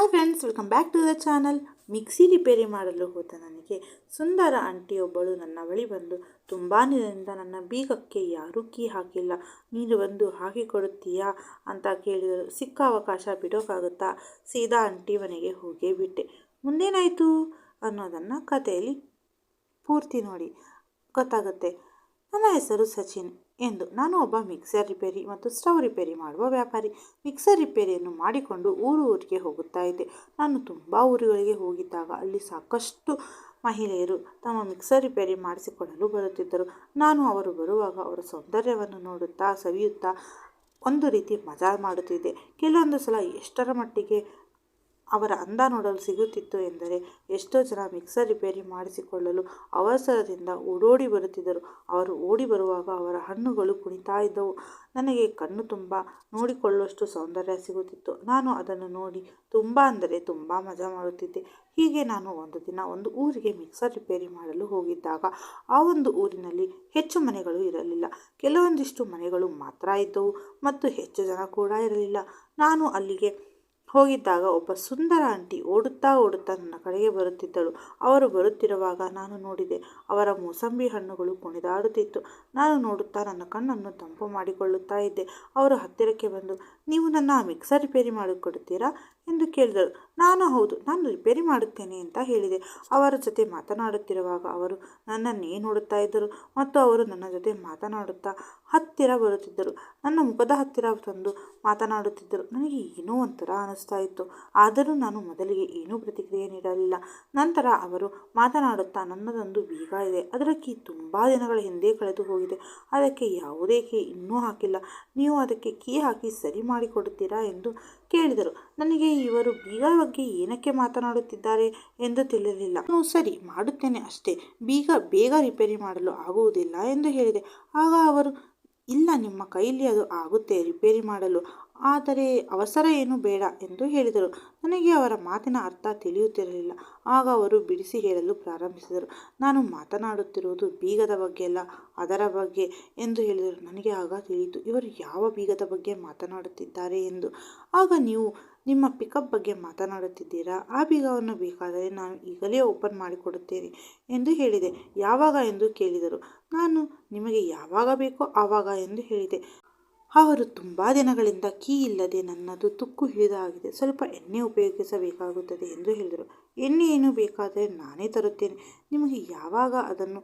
Hi friends, welcome back to the channel. Mixie ರಿಪೇರಿ ಮಾಡಲು ಹೋದ ನನಗೆ ಸುಂದರ ಆಂಟಿಯೊಬ್ಬಳು ನನ್ನ ಬಳಿ ಬಂದು ತುಂಬಾ ದಿನದಿಂದ ನನ್ನ ಬೀಗಕ್ಕೆ ಯಾರೂ ಕೀ ಹಾಕಿಲ್ಲ, ನೀನು ಬಂದು ಹಾಕಿಕೊಡುತ್ತೀಯಾ ಅಂತ ಕೇಳಿದರು. ಸಿಕ್ಕ ಅವಕಾಶ ಬಿಡೋಕ್ಕಾಗುತ್ತಾ? ಸೀದಾ ಆಂಟಿ ಮನೆಗೆ ಹೋಗೇ ಬಿಟ್ಟೆ. ಮುಂದೇನಾಯಿತು ಅನ್ನೋದನ್ನು ಕಥೆಯಲ್ಲಿ ಪೂರ್ತಿ ನೋಡಿ ಗೊತ್ತಾಗುತ್ತೆ. ನನ್ನ ಹೆಸರು ಸಚಿನ್ ಎಂದು. ನಾನು ಒಬ್ಬ ಮಿಕ್ಸರ್ ರಿಪೇರಿ ಮತ್ತು ಸ್ಟವ್ ರಿಪೇರಿ ಮಾಡುವ ವ್ಯಾಪಾರಿ. ಮಿಕ್ಸರ್ ರಿಪೇರಿಯನ್ನು ಮಾಡಿಕೊಂಡು ಊರಿಗೆ ಹೋಗುತ್ತಾ ಇದ್ದೆ. ನಾನು ತುಂಬ ಊರುಗಳಿಗೆ ಹೋಗಿದ್ದಾಗ ಅಲ್ಲಿ ಸಾಕಷ್ಟು ಮಹಿಳೆಯರು ತಮ್ಮ ಮಿಕ್ಸರ್ ರಿಪೇರಿ ಮಾಡಿಸಿಕೊಳ್ಳಲು ಬರುತ್ತಿದ್ದರು. ನಾನು ಅವರು ಬರುವಾಗ ಅವರ ಸೌಂದರ್ಯವನ್ನು ನೋಡುತ್ತಾ ಸವಿಯುತ್ತಾ ಒಂದು ರೀತಿ ಮಜಾ ಮಾಡುತ್ತಿದ್ದೆ. ಕೆಲವೊಂದು ಸಲ ಎಷ್ಟರ ಮಟ್ಟಿಗೆ ಅವರ ಅಂದ ನೋಡಲು ಸಿಗುತ್ತಿತ್ತು ಎಂದರೆ, ಎಷ್ಟೋ ಜನ ಮಿಕ್ಸರ್ ರಿಪೇರಿ ಮಾಡಿಸಿಕೊಳ್ಳಲು ಅವಸರದಿಂದ ಓಡೋಡಿ ಬರುತ್ತಿದ್ದರು. ಅವರು ಓಡಿ ಬರುವಾಗ ಅವರ ಹಣ್ಣುಗಳು ಕುಣಿತಾ ಇದ್ದವು. ನನಗೆ ಕಣ್ಣು ತುಂಬ ನೋಡಿಕೊಳ್ಳುವಷ್ಟು ಸೌಂದರ್ಯ ಸಿಗುತ್ತಿತ್ತು. ನಾನು ಅದನ್ನು ನೋಡಿ ತುಂಬ ಅಂದರೆ ತುಂಬ ಮಜಾ ಮಾಡುತ್ತಿದ್ದೆ. ಹೀಗೆ ನಾನು ಒಂದು ದಿನ ಒಂದು ಊರಿಗೆ ಮಿಕ್ಸರ್ ರಿಪೇರಿ ಮಾಡಲು ಹೋಗಿದ್ದಾಗ ಆ ಒಂದು ಊರಿನಲ್ಲಿ ಹೆಚ್ಚು ಮನೆಗಳು ಇರಲಿಲ್ಲ. ಕೆಲವೊಂದಿಷ್ಟು ಮನೆಗಳು ಮಾತ್ರ ಇದ್ದವು ಮತ್ತು ಹೆಚ್ಚು ಜನ ಕೂಡ ಇರಲಿಲ್ಲ. ನಾನು ಅಲ್ಲಿಗೆ ಹೋಗಿದ್ದಾಗ ಒಬ್ಬ ಸುಂದರ ಆಂಟಿ ಓಡುತ್ತಾ ನನ್ನ ಕಡೆಗೆ ಬರುತ್ತಿದ್ದಳು. ಅವರು ಬರುತ್ತಿರುವಾಗ ನಾನು ನೋಡಿದೆ. ಅವರ ಮೂಸಂಬಿ ಹಣ್ಣುಗಳು ಕುಣಿದಾಡುತ್ತಿತ್ತು. ನಾನು ನೋಡುತ್ತಾ ನನ್ನ ಕಣ್ಣನ್ನು ತಂಪು ಮಾಡಿಕೊಳ್ಳುತ್ತಾ ಇದ್ದೆ. ಅವರು ಹತ್ತಿರಕ್ಕೆ ಬಂದು, ನೀವು ನನ್ನ ಮಿಕ್ಸರ್ ರಿಪೇರಿ ಮಾಡಿಕೊಡುತ್ತೀರಾ ಎಂದು ಕೇಳಿದರು. ನಾನು ಹೌದು, ನಾನು ರಿಪೇರಿ ಮಾಡುತ್ತೇನೆ ಅಂತ ಹೇಳಿದೆ. ಅವರ ಜೊತೆ ಮಾತನಾಡುತ್ತಿರುವಾಗ ಅವರು ನನ್ನನ್ನೇ ನೋಡುತ್ತಾ ಇದ್ದರು ಮತ್ತು ಅವರು ನನ್ನ ಜೊತೆ ಮಾತನಾಡುತ್ತಾ ಹತ್ತಿರ ಬರುತ್ತಿದ್ದರು. ನನ್ನ ಮುಖದ ಹತ್ತಿರ ತಂದು ಮಾತನಾಡುತ್ತಿದ್ದರು. ನನಗೆ ಏನೋ ಒಂಥರ ಅನಿಸ್ತಾ ಇತ್ತು. ಆದರೂ ನಾನು ಮೊದಲಿಗೆ ಏನೂ ಪ್ರತಿಕ್ರಿಯೆ ನೀಡಲಿಲ್ಲ. ನಂತರ ಅವರು ಮಾತನಾಡುತ್ತಾ, ನನ್ನದೊಂದು ಬೀಗ ಇದೆ, ಅದರ ಕೀ ತುಂಬ ದಿನಗಳ ಹಿಂದೆ ಕಳೆದು ಹೋಗಿದೆ, ಅದಕ್ಕೆ ಯಾವುದೇ ಕೀ ಇನ್ನೂ ಹಾಕಿಲ್ಲ, ನೀವು ಅದಕ್ಕೆ ಕೀ ಹಾಕಿ ಸರಿ ಮಾಡಿಕೊಡುತ್ತೀರಾ ಎಂದು ಕೇಳಿದರು. ನನಗೆ ಇವರು ಬೀಗ ಬಗ್ಗೆ ಏನಕ್ಕೆ ಮಾತನಾಡುತ್ತಿದ್ದಾರೆ ಎಂದು ತಿಳಿಯಲಿಲ್ಲ. ನಾನು ಸರಿ ಮಾಡುತ್ತೇನೆ ಅಷ್ಟೇ, ಬೇಗ ರಿಪೇರಿ ಮಾಡಲು ಆಗುವುದಿಲ್ಲ ಎಂದು ಹೇಳಿದೆ. ಆಗ ಅವರು, ಇಲ್ಲ, ನಿಮ್ಮ ಕೈಲಿ ಅದು ಆಗುತ್ತೆ ರಿಪೇರಿ ಮಾಡಲು, ಆದರೆ ಅವಸರ ಏನೂ ಬೇಡ ಎಂದು ಹೇಳಿದರು. ನನಗೆ ಅವರ ಮಾತಿನ ಅರ್ಥ ತಿಳಿಯುತ್ತಿರಲಿಲ್ಲ. ಆಗ ಅವರು ಬಿಡಿಸಿ ಹೇಳಲು ಪ್ರಾರಂಭಿಸಿದರು. ನಾನು ಮಾತನಾಡುತ್ತಿರುವುದು ಬೀಗದ ಬಗ್ಗೆ ಅಲ್ಲ, ಅದರ ಬಗ್ಗೆ ಎಂದು ಹೇಳಿದರು. ನನಗೆ ಆಗ ತಿಳಿಯಿತು, ಇವರು ಯಾವ ಬೀಗದ ಬಗ್ಗೆ ಮಾತನಾಡುತ್ತಿದ್ದಾರೆ ಎಂದು. ಆಗ ನೀವು ನಿಮ್ಮ ಪಿಕಪ್ ಬಗ್ಗೆ ಮಾತನಾಡುತ್ತಿದ್ದೀರಾ? ಆ ಬೀಗವನ್ನು ಬೇಕಾದರೆ ನಾನು ಈಗಲೇ ಓಪನ್ ಮಾಡಿಕೊಡುತ್ತೇನೆ ಎಂದು ಹೇಳಿದೆ. ಯಾವಾಗ ಎಂದು ಕೇಳಿದರು. ನಾನು ನಿಮಗೆ ಯಾವಾಗ ಬೇಕೋ ಆವಾಗ ಎಂದು ಹೇಳಿದೆ. ಅವರು ತುಂಬ ದಿನಗಳಿಂದ ಕೀ ಇಲ್ಲದೆ ನನ್ನದು ತುಕ್ಕು ಹಿಡಿದಾಗಿದೆ, ಸ್ವಲ್ಪ ಎಣ್ಣೆ ಉಪಯೋಗಿಸಬೇಕಾಗುತ್ತದೆ ಎಂದು ಹೇಳಿದರು. ಎಣ್ಣೆ ಏನು ಬೇಕಾದರೆ ನಾನೇ ತರುತ್ತೇನೆ, ನಿಮಗೆ ಯಾವಾಗ ಅದನ್ನು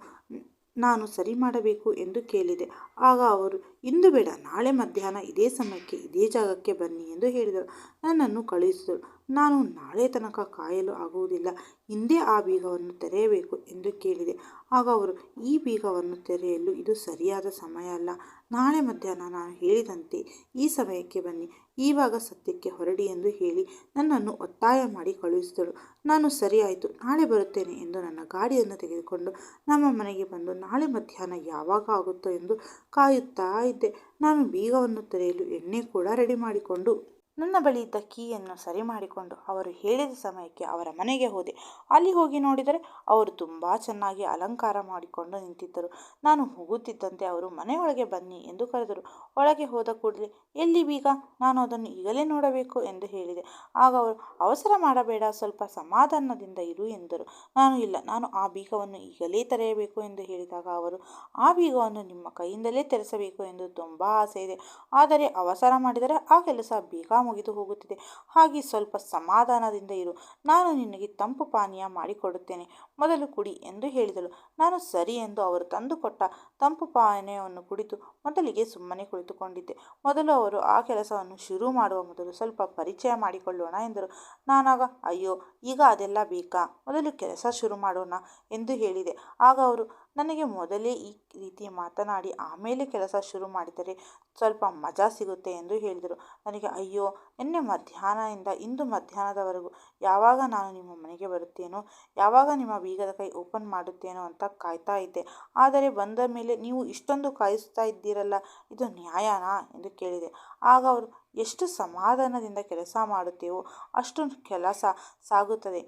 ನಾನು ಸರಿ ಮಾಡಬೇಕು ಎಂದು ಕೇಳಿದೆ. ಆಗ ಅವರು, ಇಂದು ಬೇಡ, ನಾಳೆ ಮಧ್ಯಾಹ್ನ ಇದೇ ಸಮಯಕ್ಕೆ ಇದೇ ಜಾಗಕ್ಕೆ ಬನ್ನಿ ಎಂದು ಹೇಳಿದರು. ನನ್ನನ್ನು ಕಳುಹಿಸಿದರು. ನಾನು ನಾಳೆ ತನಕ ಕಾಯಲು ಆಗುವುದಿಲ್ಲ, ಇಂದೇ ಆ ಬೀಗವನ್ನು ತೆರೆಯಬೇಕು ಎಂದು ಕೇಳಿದೆ. ಆಗ ಅವರು, ಈ ಬೀಗವನ್ನು ತೆರೆಯಲು ಇದು ಸರಿಯಾದ ಸಮಯ ಅಲ್ಲ, ನಾಳೆ ಮಧ್ಯಾಹ್ನ ನಾನು ಹೇಳಿದಂತೆ ಈ ಸಮಯಕ್ಕೆ ಬನ್ನಿ, ಈವಾಗ ಸದ್ಯಕ್ಕೆ ಹೊರಡಿ ಎಂದು ಹೇಳಿ ನನ್ನನ್ನು ಒತ್ತಾಯ ಮಾಡಿ ಕಳುಹಿಸಿದಳು. ನಾನು ಸರಿ ಆಯಿತು, ನಾಳೆ ಬರುತ್ತೇನೆ ಎಂದು ನನ್ನ ಗಾಡಿಯನ್ನು ತೆಗೆದುಕೊಂಡು ನಮ್ಮ ಮನೆಗೆ ಬಂದು ನಾಳೆ ಮಧ್ಯಾಹ್ನ ಯಾವಾಗ ಆಗುತ್ತೋ ಎಂದು ಕಾಯುತ್ತಾ ಇದ್ದೆ. ನಾನು ಬೀಗವನ್ನು ತೆರೆಯಲು ಎಣ್ಣೆ ಕೂಡ ರೆಡಿ ಮಾಡಿಕೊಂಡು ನನ್ನ ಬಳಿ ಇದ್ದ ಕೀಯನ್ನು ಸರಿ ಮಾಡಿಕೊಂಡು ಅವರು ಹೇಳಿದ ಸಮಯಕ್ಕೆ ಅವರ ಮನೆಗೆ ಹೋದೆ. ಅಲ್ಲಿ ಹೋಗಿ ನೋಡಿದರೆ ಅವರು ತುಂಬ ಚೆನ್ನಾಗಿ ಅಲಂಕಾರ ಮಾಡಿಕೊಂಡು ನಿಂತಿದ್ದರು. ನಾನು ಹೋಗುತ್ತಿದ್ದಂತೆ ಅವರು ಮನೆಯೊಳಗೆ ಬನ್ನಿ ಎಂದು ಕರೆದರು. ಒಳಗೆ ಹೋದ ಕೂಡಲೇ, ಎಲ್ಲಿ ಬೀಗ, ನಾನು ಅದನ್ನು ಈಗಲೇ ನೋಡಬೇಕು ಎಂದು ಹೇಳಿದೆ. ಆಗ ಅವರು, ಅವಸರ ಮಾಡಬೇಡ, ಸ್ವಲ್ಪ ಸಮಾಧಾನದಿಂದ ಇರು ಎಂದರು. ನಾನು ಇಲ್ಲ, ನಾನು ಆ ಬೀಗವನ್ನು ಈಗಲೇ ತೆರೆಯಬೇಕು ಎಂದು ಹೇಳಿದಾಗ ಅವರು, ಆ ಬೀಗವನ್ನು ನಿಮ್ಮ ಕೈಯಿಂದಲೇ ತೆರೆಸಬೇಕು ಎಂದು ತುಂಬ ಆಸೆ ಇದೆ, ಆದರೆ ಅವಸರ ಮಾಡಿದರೆ ಆ ಕೆಲಸ ಬೇಗ ಮುಗಿದು ಹೋಗುತ್ತಿದೆ, ಹಾಗೆ ಸ್ವಲ್ಪ ಸಮಾಧಾನದಿಂದ ಇರು, ನಾನು ನಿನಗೆ ತಂಪು ಪಾನೀಯ ಮಾಡಿಕೊಡುತ್ತೇನೆ, ಮೊದಲು ಕುಡಿ ಎಂದು ಹೇಳಿದಳು. ನಾನು ಸರಿ ಎಂದು ಅವರು ತಂದುಕೊಟ್ಟ ತಂಪು ಪಾನೀಯವನ್ನು ಕುಡಿದು ಮೊದಲಿಗೆ ಸುಮ್ಮನೆ ಕುಳಿತುಕೊಂಡಿದ್ದೆ. ಮೊದಲು ಅವರು ಆ ಕೆಲಸವನ್ನು ಶುರು ಮಾಡುವ ಮೊದಲು ಸ್ವಲ್ಪ ಪರಿಚಯ ಮಾಡಿಕೊಳ್ಳೋಣ ಎಂದರು. ನಾನಾಗ, ಅಯ್ಯೋ, ಈಗ ಅದೆಲ್ಲ ಬೇಕಾ, ಮೊದಲು ಕೆಲಸ ಶುರು ಮಾಡೋಣ ಎಂದು ಹೇಳಿದೆ. ಆಗ ಅವರು, ನನಗೆ ಮೊದಲೇ ಈ ರೀತಿ ಮಾತನಾಡಿ ಆಮೇಲೆ ಕೆಲಸ ಶುರು ಮಾಡಿದರೆ ಸ್ವಲ್ಪ ಮಜಾ ಸಿಗುತ್ತೆ ಎಂದು ಹೇಳಿದರು. ನನಗೆ, ಅಯ್ಯೋ, ನಿನ್ನೆ ಮಧ್ಯಾಹ್ನದಿಂದ ಇಂದು ಮಧ್ಯಾಹ್ನದವರೆಗೂ ಯಾವಾಗ ನಾನು ನಿಮ್ಮ ಮನೆಗೆ ಬರುತ್ತೇನೋ, ಯಾವಾಗ ನಿಮ್ಮ ಬೀಗದ ಕೈ ಓಪನ್ ಮಾಡುತ್ತೇನೋ ಅಂತ ಕಾಯ್ತಾ ಇದ್ದೆ, ಆದರೆ ಬಂದ ಮೇಲೆ ನೀವು ಇಷ್ಟೊಂದು ಕಾಯಿಸ್ತಾ ಇದ್ದೀರಲ್ಲ, ಇದು ನ್ಯಾಯನಾ ಎಂದು ಕೇಳಿದೆ. ಆಗ ಅವರು, ಎಷ್ಟು ಸಮಾಧಾನದಿಂದ ಕೆಲಸ ಮಾಡುತ್ತೇವೋ ಅಷ್ಟು ಕೆಲಸ ಸಾಗುತ್ತದೆ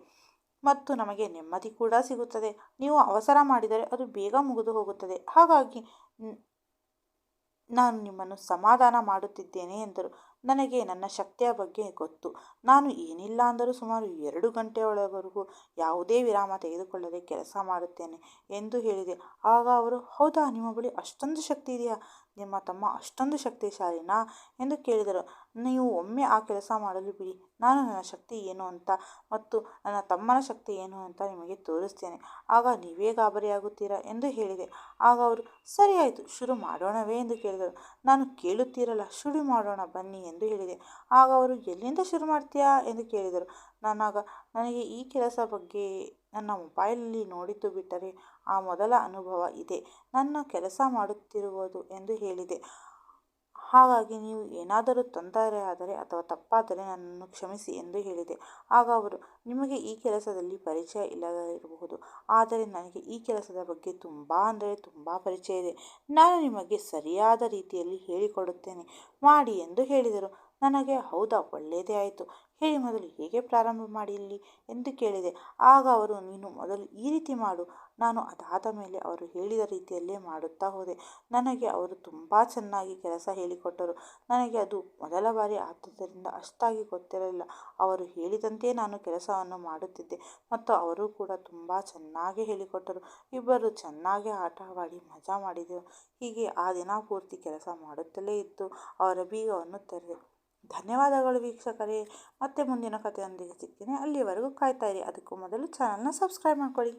ಮತ್ತು ನಮಗೆ ನೆಮ್ಮದಿ ಕೂಡ ಸಿಗುತ್ತದೆ, ನೀವು ಅವಸರ ಮಾಡಿದರೆ ಅದು ಬೇಗ ಮುಗಿದು ಹೋಗುತ್ತದೆ, ಹಾಗಾಗಿ ನಾನು ನಿಮ್ಮನ್ನು ಸಮಾಧಾನ ಮಾಡುತ್ತಿದ್ದೇನೆ ಎಂದರು. ನನಗೆ ನನ್ನ ಶಕ್ತಿಯ ಬಗ್ಗೆ ಗೊತ್ತು. ನಾನು ಏನಿಲ್ಲ ಅಂದರೂ ಸುಮಾರು 2 ಗಂಟೆಯೊಳವರೆಗೂ ಯಾವುದೇ ವಿರಾಮ ತೆಗೆದುಕೊಳ್ಳದೆ ಕೆಲಸ ಮಾಡುತ್ತೇನೆ ಎಂದು ಹೇಳಿದೆ. ಆಗ ಅವರು, ಹೌದಾ, ನಿಮ್ಮ ಬಳಿ ಅಷ್ಟೊಂದು ಶಕ್ತಿ ಇದೆಯಾ? ನಿಮ್ಮ ತಮ್ಮ ಅಷ್ಟೊಂದು ಶಕ್ತಿಶಾಲಿನಾ ಎಂದು ಕೇಳಿದರು. ನೀವು ಒಮ್ಮೆ ಆ ಕೆಲಸ ಮಾಡಲು ಬಿಡಿ. ನಾನು ನನ್ನ ಶಕ್ತಿ ಏನು ಅಂತ ಮತ್ತು ನನ್ನ ತಮ್ಮನ ಶಕ್ತಿ ಏನು ಅಂತ ನಿಮಗೆ ತೋರಿಸ್ತೇನೆ. ಆಗ ನೀವೇ ಗಾಬರಿಯಾಗುತ್ತೀರಾ ಎಂದು ಹೇಳಿದೆ. ಆಗ ಅವರು, ಸರಿ ಆಯಿತು, ಶುರು ಮಾಡೋಣವೇ ಎಂದು ಕೇಳಿದರು. ನಾನು, ಕೇಳುತ್ತೀರಲ್ಲ, ಶುರು ಮಾಡೋಣ ಬನ್ನಿ ಎಂದು ಹೇಳಿದೆ. ಆಗ ಅವರು, ಎಲ್ಲಿಂದ ಶುರು ಮಾಡ್ತೀಯಾ ಎಂದು ಕೇಳಿದರು. ನನಗೆ ಈ ಕೆಲಸ ಬಗ್ಗೆ ನನ್ನ ಮೊಬೈಲಲ್ಲಿ ನೋಡಿದ್ದು ಬಿಟ್ಟರೆ ಆ ಮೊದಲ ಅನುಭವ ಇದೆ ನನ್ನ ಕೆಲಸ ಮಾಡುತ್ತಿರುವುದು ಎಂದು ಹೇಳಿದೆ. ಹಾಗಾಗಿ ನೀವು ಏನಾದರೂ ತೊಂದರೆಯಾದರೆ ಅಥವಾ ತಪ್ಪಾದರೆ ನನ್ನನ್ನು ಕ್ಷಮಿಸಿ ಎಂದು ಹೇಳಿದೆ. ಆಗ ಅವರು, ನಿಮಗೆ ಈ ಕೆಲಸದಲ್ಲಿ ಪರಿಚಯ ಇಲ್ಲದಿರಬಹುದು, ಆದರೆ ನನಗೆ ಈ ಕೆಲಸದ ಬಗ್ಗೆ ತುಂಬ ಅಂದರೆ ತುಂಬ ಪರಿಚಯ ಇದೆ. ನಾನು ನಿಮಗೆ ಸರಿಯಾದ ರೀತಿಯಲ್ಲಿ ಹೇಳಿಕೊಡುತ್ತೇನೆ, ಮಾಡಿ ಎಂದು ಹೇಳಿದರು. ನನಗೆ, ಹೌದಾ, ಒಳ್ಳೆಯದೇ ಆಯಿತು, ಹೇಳಿ, ಮೊದಲು ಹೇಗೆ ಪ್ರಾರಂಭ ಮಾಡಿಲ್ಲಿ ಎಂದು ಕೇಳಿದೆ. ಆಗ ಅವರು, ನೀನು ಮೊದಲು ಈ ರೀತಿ ಮಾಡು. ನಾನು ಅದಾದ ಮೇಲೆ ಅವರು ಹೇಳಿದ ರೀತಿಯಲ್ಲೇ ಮಾಡುತ್ತಾ ಹೋದೆ. ನನಗೆ ಅವರು ತುಂಬ ಚೆನ್ನಾಗಿ ಕೆಲಸ ಹೇಳಿಕೊಟ್ಟರು. ನನಗೆ ಅದು ಮೊದಲ ಬಾರಿ ಆದ್ದರಿಂದ ಅಷ್ಟಾಗಿ ಗೊತ್ತಿರಲಿಲ್ಲ. ಅವರು ಹೇಳಿದಂತೆ ನಾನು ಕೆಲಸವನ್ನು ಮಾಡುತ್ತಿದ್ದೆ ಮತ್ತು ಅವರು ಕೂಡ ತುಂಬ ಚೆನ್ನಾಗಿ ಹೇಳಿಕೊಟ್ಟರು. ಇಬ್ಬರು ಚೆನ್ನಾಗಿ ಆಟವಾಡಿ ಮಜಾ ಮಾಡಿದೆವು. ಹೀಗೆ ಆ ದಿನ ಪೂರ್ತಿ ಕೆಲಸ ಮಾಡುತ್ತಲೇ ಇದ್ದು ಅವರ ಬೀಗವನ್ನು ತೆರೆದೆ. ಧನ್ಯವಾದಗಳು ವೀಕ್ಷಕರೇ. ಮತ್ತೆ ಮುಂದಿನ ಕಥೆಯೊಂದಿಗೆ ಸಿಗ್ತೀನಿ. ಅಲ್ಲಿವರೆಗೂ ಕಾಯ್ತಾ ಇರಿ. ಅದಕ್ಕೂ ಮೊದಲು ಚಾನಲ್ನ ಸಬ್ಸ್ಕ್ರೈಬ್ ಮಾಡ್ಕೊಳ್ಳಿ.